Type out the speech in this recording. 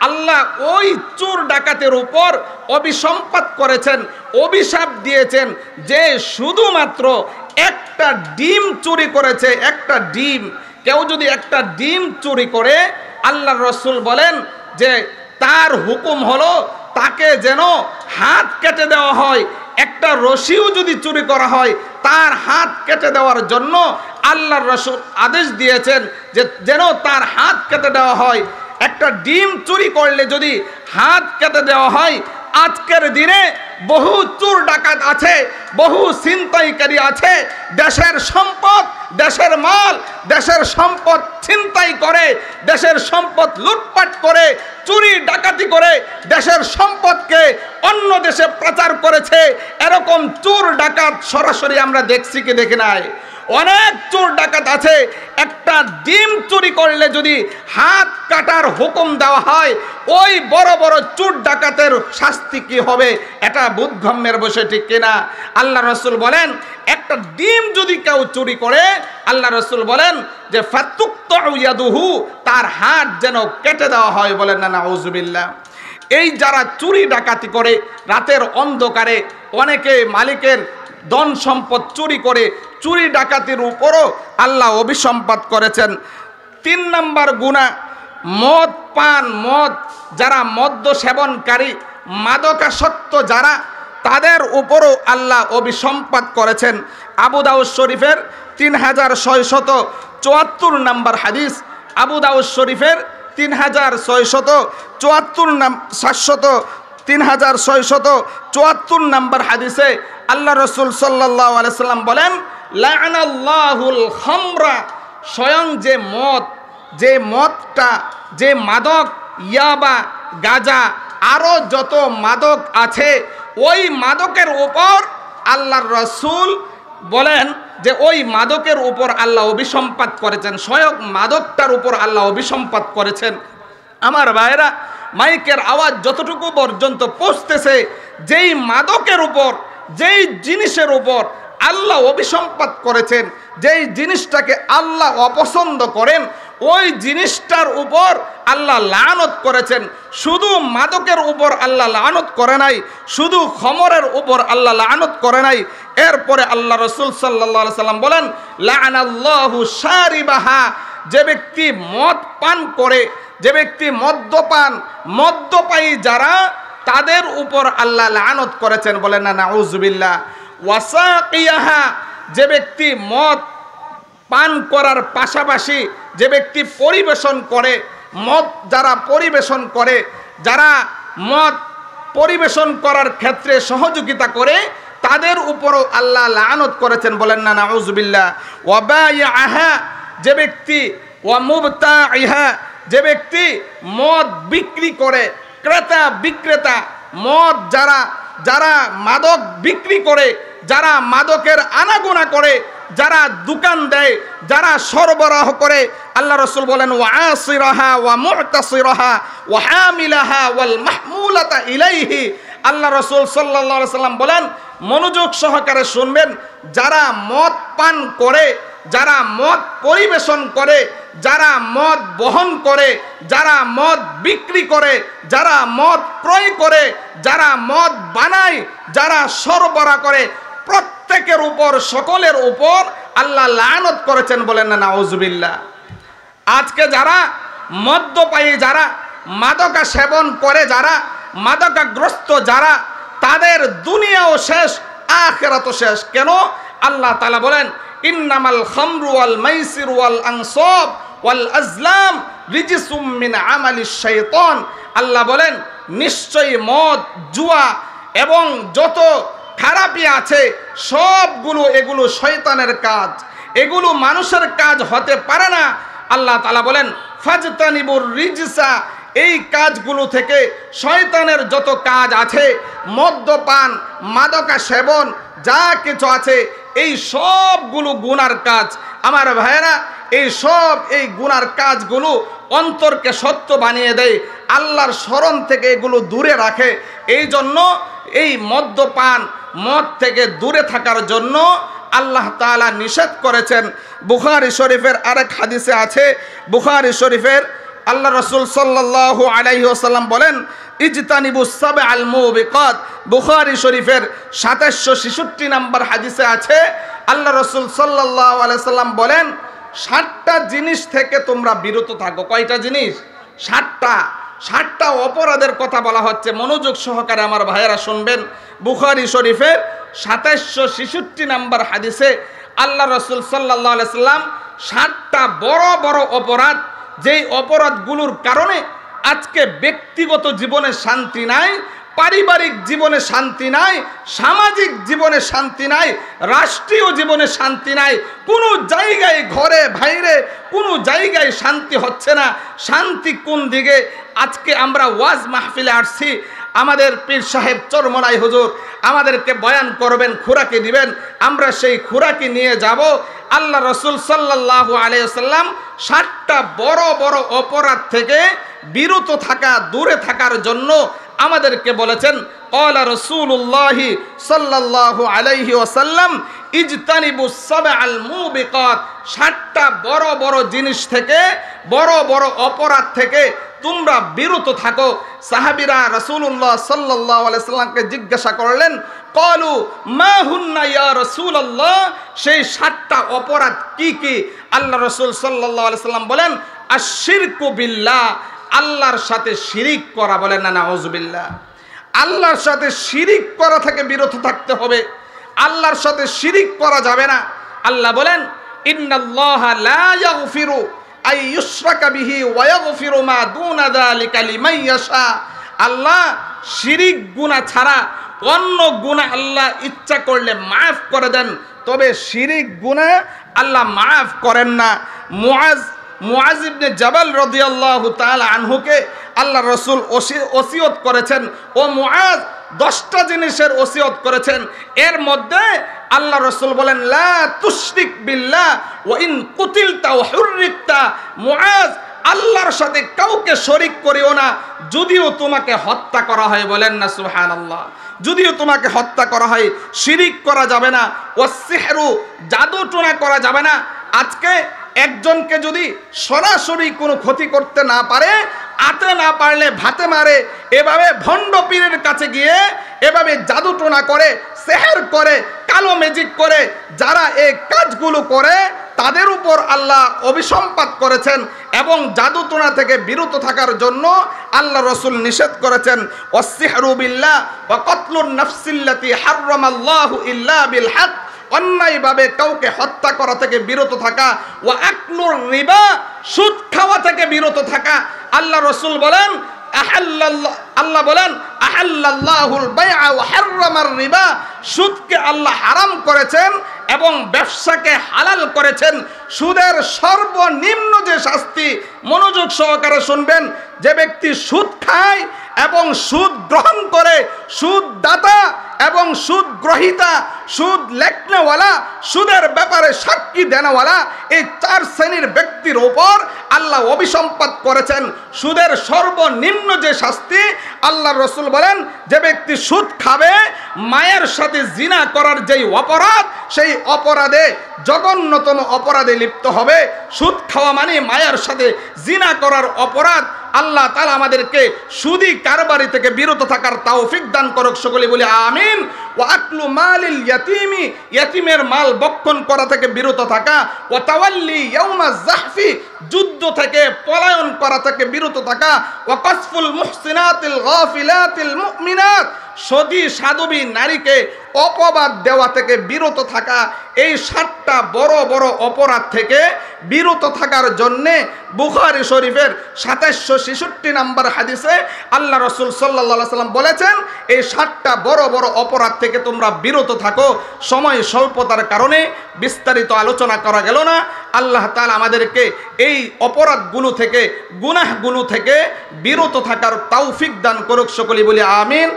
আল্লাহ ওই চোর ডাকাতের উপর অভিসম্পাত করেছেন, অভিশাপ দিয়েছেন যে শুধুমাত্র একটা ডিম চুরি করেছে। একটা ডিম, কেউ যদি একটা ডিম চুরি করে, আল্লাহর রাসূল বলেন যে তার হুকুম হলো তাকে যেন হাত কেটে দেওয়া হয়। একটা রশিও যদি চুরি করা হয়, তার হাত কেটে দেওয়ার জন্য আল্লাহর রাসূল আদেশ দিয়েছেন যে যেন তার হাত কেটে দেওয়া হয়। একটা ডিম চুরি করলে যদি হাত কেটে দেওয়া হয়, আজকের দিনে বহু চোর ডাকাত আছে, বহু ছিনতাইকারী আছে, দেশের সম্পদ, দেশের মাল, দেশের সম্পদ ছিনতাই করে, দেশের সম্পদ লুটপাট করে, চুরি ডাকাতি করে দেশের সম্পদকে অন্য দেশে প্রচার করেছে। এরকম চোর ডাকাত সরাসরি আমরা দেখছি কি দেখি নাই? অনেক চোর ডাকাত আছে, একটা ডিম চুরি করলে যদি হাত কাটার হুকুম দেওয়া হয়, ওই বড় বড় চোর ডাকাতের শাস্তি কি হবে এটা বুদ্ধগম্যের বসে, ঠিক কিনা? আল্লাহ রাসূল বলেন একটা ডিম যদি কেউ চুরি করে, আল্লাহ রাসূল বলেন যে ফাতুক্তু ইয়াদুহু, তার হাত যেন কেটে দেওয়া হয়। বলেন না নাউযুবিল্লাহ। এই যারা চুরি ডাকাতি করে রাতের অন্ধকারে, অনেকে মালিকের ধন সম্পদ চুরি করে, চুরি ডাকাতির উপরও আল্লাহ অভিসম্পাত করেছেন। 3 নম্বর গুনাহ মদ পান, মদ যারা মদ্য সেবনকারী, মাদকাসক্ত যারা, তাদের উপরও আল্লাহ অভিসম্পাত করেছেন। আবু দাউদ শরীফের 3674 নম্বর হাদিস, আবু দাউদ শরীফের 3674 নম্বর হাদিসে আল্লাহ রাসূল সাল্লাল্লাহু আলাইহি সাল্লাম বলেন লাআনাল্লাহুল খামরা, স্বয়ং যে মদ, যে মদটা, যে মাদক, ইয়াবা, গাঁজা, আরও যত মাদক আছে, ওই মাদকের উপর আল্লাহর রাসূল বলেন যে ওই মাদকের উপর আল্লাহ অভিসম্পাত করেছেন, স্বয়ং মাদকটার উপর আল্লাহ অভিসম্পাত করেছেন। আমার ভাইরা, মাইকের আওয়াজ যতটুকু পর্যন্ত পৌঁছতেছে, যেই মাদকের উপর, যেই জিনিসের উপর আল্লাহ অভিসম্পাত করেছেন, যেই জিনিসটাকে আল্লাহ অপছন্দ করেন, ওই জিনিসটার উপর আল্লাহ লানত করেছেন। শুধু মাদকের উপর আল্লাহ লানত করে নাই, শুধু খমরের উপর আল্লাহ লানত করে নাই, এরপরে আল্লাহ রাসূল সাল্লাল্লাহু আলাইহি সাল্লাম বলেন লাআনাল্লাহু শারিবাহা, যে ব্যক্তি মদ পান করে, যে ব্যক্তি মদ্যপায়ী যারা, তাদের উপর আল্লাহ লানত করেছেন। বলেন না নাউযুবিল্লাহ। ওয়াসাকিয়াহা, যে ব্যক্তি মদ পান করার পাশাপাশি যে ব্যক্তি পরিবেশন করে, মদ যারা পরিবেশন করে, যারা মদ পরিবেশন করার ক্ষেত্রে সহযোগিতা করে, তাদের উপরও আল্লাহ লানত করেছেন। বলেন না নাউযুবিল্লাহ। ওয়াবাইআহা, যে ব্যক্তি, ওয়ামুবতাইহা, যে ব্যক্তি মদ বিক্রি করে, ক্রেতা বিক্রেতা, মদ যারা মাদক বিক্রি করে, যারা মাদকের আনাগোনা করে, যারা দোকান দেয়, যারা সরবরাহ করে, আল্লাহ রাসূল বলেন ওয়াসিরাহা ওয়া মুতাসিরাহা ওয়া হামিলাহা ওয়াল মাহমুলাতা ইলাইহি। আল্লাহ রাসূল সাল্লাল্লাহু আলাইহি সাল্লাম বলেন, মনোযোগ সহকারে শুনবেন, যারা মদ পান করে, যারা মদ পরিবেশন করে, যারা মদ বহন করে, যারা মদ বিক্রি করে, যারা মদ ক্রয় করে, যারা মদ বানায়, যারা সরবরাহ করে, প্রত্যেকের উপর, সকলের উপর আল্লাহ লানত করেছেন। বলেন না নাউযুবিল্লাহ। আজকে যারা মদ্যপায়ী, যারা মাদকা সেবন করে, যারা মাদকাগ্রস্ত যারা, তাদের দুনিয়াও শেষ, আখিরাতও শেষ। কেন? আল্লাহ তাআলা বলেন ইন্নামাল খামরু ওয়াল মাইসিরু ওয়াল আনসাব ওয়াল আজলাম রিজসুম মিন আমালিশ শাইতান। আল্লাহ বলেন নিশ্চয়ই মদ, জুয়া এবং যত খারাপি আছে সবগুলো, এগুলো শয়তানের কাজ, এগুলো মানুষের কাজ হতে পারে না। আল্লাহ তাআলা বলেন ফাজতানিবুর রিজসা, এই কাজগুলো থেকে, শয়তানের যত কাজ আছে, মদ্যপান, মাদকা সেবন, যা কিছু আছে, এই সবগুলো গুনার কাজ। আমার ভাইয়েরা, এই গুনার কাজগুলো অন্তরকে সত্য বানিয়ে দেয়, আল্লাহর স্মরণ থেকে এগুলো দূরে রাখে। এই জন্য এই মদ্যপান, মদ থেকে দূরে থাকার জন্য আল্লাহ তাআলা নিষেধ করেছেন। বুখারী শরীফের আরেক হাদিসে আছে, বুখারী শরীফের আল্লাহ রাসূল সাল্লাল্লাহু আলাইহি ওয়াসাল্লাম বলেন, ইজতানিবুস সাবআল মুবিকাত। বুখারী শরীফের 2766 নম্বর হাদিসে আছে, আল্লাহ রাসূল সাল্লাল্লাহু আলাইহি ওয়াসাল্লাম বলেন, 7টা জিনিস থেকে তোমরা বিরত থাকো। কয়টা জিনিস? 7টা অপরাধের কথা বলা হচ্ছে। মনোযোগ সহকারে আমার ভাইয়েরা শুনবেন। বুখারী শরীফের 2766 নম্বর হাদিসে আল্লাহ রাসূল সাল্লাল্লাহু আলাইহি ওয়াসাল্লাম 7টা বড় বড় অপরাধ, যেই অপরাধগুলোর কারণে আজকে ব্যক্তিগত জীবনে শান্তি নাই, পারিবারিক জীবনে শান্তি নাই, সামাজিক জীবনে শান্তি নাই, রাষ্ট্রীয় জীবনে শান্তি নাই, কোনো জায়গায় ঘরে বাইরে কোনো জায়গায় শান্তি হচ্ছে না। শান্তি কোন দিকে? আজকে আমরা ওয়াজ মাহফিলে আসছি, আমাদের পীর সাহেব চরমনাই হুজুর আমাদেরকে বয়ান করবেন, খুরাকি দিবেন, আমরা সেই খুরাকি নিয়ে যাব। আল্লাহ রাসূল সাল্লাল্লাহু আলাইহি ওয়াসাল্লাম 7টা বড় বড় অপরাধ থেকে বিরত থাকা, দূরে থাকার জন্য আমাদেরকে বলেছেন। ক্বালা রাসূলুল্লাহি সাল্লাল্লাহু আলাইহি ওয়াসাল্লাম, ইজতানিবুস সাবআল মুবিকাত। 7টা বড় বড় জিনিস থেকে, বড় বড় অপরাধ থেকে তোমরা বিরত থাকো। সাহাবীরা রাসূলুল্লাহ সাল্লাল্লাহু আলাইহি ওয়াসাল্লামকে জিজ্ঞাসা করলেন, ক্বালু মা হুন্না ইয়া রাসূলুল্লাহ, সেই 7টা অপরাধ কি কি? আল্লাহ রাসূল সাল্লাল্লাহু আলাইহি ওয়াসাল্লাম বলেন, আশ-শিরকু বিল্লাহ, আল্লাহর সাথে শিরিক করা। বলেন না নাউযুবিল্লাহ। আল্লাহর সাথে শিরিক করা থেকে বিরত থাকতে হবে। আল্লাহর সাথে শিরিক করা যাবে না। আল্লাহ বলেন, ইন্নাল্লাহা লা ইয়াগফিরু আই ইউশরাকা বিহি ওয়া ইয়াগফিরু মা দুনা যালিকা লিমান ইয়াশা। আল্লাহ শিরিক গুনাহ ছাড়া অন্য গুনাহ আল্লাহ ইচ্ছা করলে মাফ করে দেন, তবে শিরিক গুনাহ আল্লাহ মাফ করেন না। মুআজ ইবনে জাবাল রাদিয়াল্লাহু তাআলা আনহুকে আল্লাহ রাসূল ওসিয়ত করেছেন, ও মুআজ 10টা জিনিসের ওসিয়ত করেছেন। এর মধ্যে আল্লাহ রাসূল বলেন, লা তুশরিক বিল্লাহ ওয়া ইন কুতিলতা ওয়া হুররিকতা। মুআজ, আল্লাহর সাথে কাউকে শরীক করিও না, যদিও তোমাকে হত্যা করা হয়। বলেন না সুবহানাল্লাহ। যদিও তোমাকে হত্যা করা হয়, শিরিক করা যাবে না। ওয়াস-সিহরু, জাদু টোনা করা যাবে না। আজকে একজনকে যদি সরাসরি কোনো ক্ষতি করতে না পারে, আতে না পারলে ভাতে মারে, এভাবে ভণ্ড পীরের কাছে গিয়ে এভাবে জাদু টোনা করে, সেহের করে, কালো ম্যাজিক করে, যারা এই কাজগুলো করে তাদের উপর আল্লাহ অভিসম্পাত করেছেন এবং জাদু টোনা থেকে বিরত থাকার জন্য আল্লাহ রাসূল নিষেধ করেছেন। ওয়াস-সিহরু বিল্লাহ ওয়া কতলুন নাফসিল্লাতী হারামাল্লাহু ইল্লা বিল হক, অন্যায়ভাবে কাউকে হত্যা করা থেকে বিরত থাকা। ওয়া আকলুর রিবা, সুদ খাওয়া থেকে বিরত থাকা। আল্লাহ রাসূল বলেন, আল্লাহ বলেন, আহাল্লাল্লাহুল বাইআ ওয়া হাররামার রিবা, সুদকে আল্লাহ হারাম করেছেন এবং ব্যবসাকে হালাল করেছেন। সুদের সর্বনিম্ন যে শাস্তি, মনোযোগ সহকারে শুনবেন, যে ব্যক্তি সুদ খায় এবং সুদ গ্রহণ করে, সুদ দাতা এবং সুদ গ্রহীতা, সুদ লেখনেওয়ালা, সুদের ব্যাপারে সাক্ষী দেনেওয়ালা, এই 4 শ্রেণীর ব্যক্তির উপর আল্লাহ অভিসম্পাত করেছেন সুদের সর্বনিম্ন যে শাস্তি। আল্লাহ রাসূল বলেন, যে ব্যক্তি সুদ খাবে, মায়ের সাথে জিনা করার যেই অপরাধ, সেই অপরাধে, জঘন্যতম অপরাধে লিপ্ত হবে। সুদ খাওয়া মানে মায়ের সাথে জিনা করার অপরাধ। আল্লাহ তাআলা আমাদেরকে সুদী কারবারি থেকে বিরত থাকার তৌফিক দান করুক, সকলে বলি আমিন। ওয়া আকলু মালিল ইয়াতীমি, ইয়াতীমের মাল ভক্ষণ করা থেকে বিরত থাকা। ওয়া তাওয়াল্লি ইয়াউমাজ যাহফি, যুদ্ধ থেকে পলায়ন করা থেকে বিরত থাকা। ওয়া কাসফুল মুহসিনাতিল গাফিলাতিল মুমিনাত, সতী সাধবী নারীকে অপবাদ দেওয়া থেকে বিরত থাকা। এই 7টা বড় বড় অপরাধ থেকে বিরত থাকার জন্যে বুখারী শরীফের 2766 নম্বর হাদিসে আল্লাহ রাসূল সাল্লাল্লাহু আলাইহি ওয়াসাল্লাম বলেছেন, এই 7টা বড় বড় অপরাধ থেকে তোমরা বিরত থাকো। সময় স্বল্পতার কারণে বিস্তারিত আলোচনা করা গেল না। আল্লাহ তাআলা আমাদেরকে এই অপরাধগুলো থেকে, গুনাহগুলো থেকে বিরত থাকার তৌফিক দান করুক, সকলে বলি আমিন।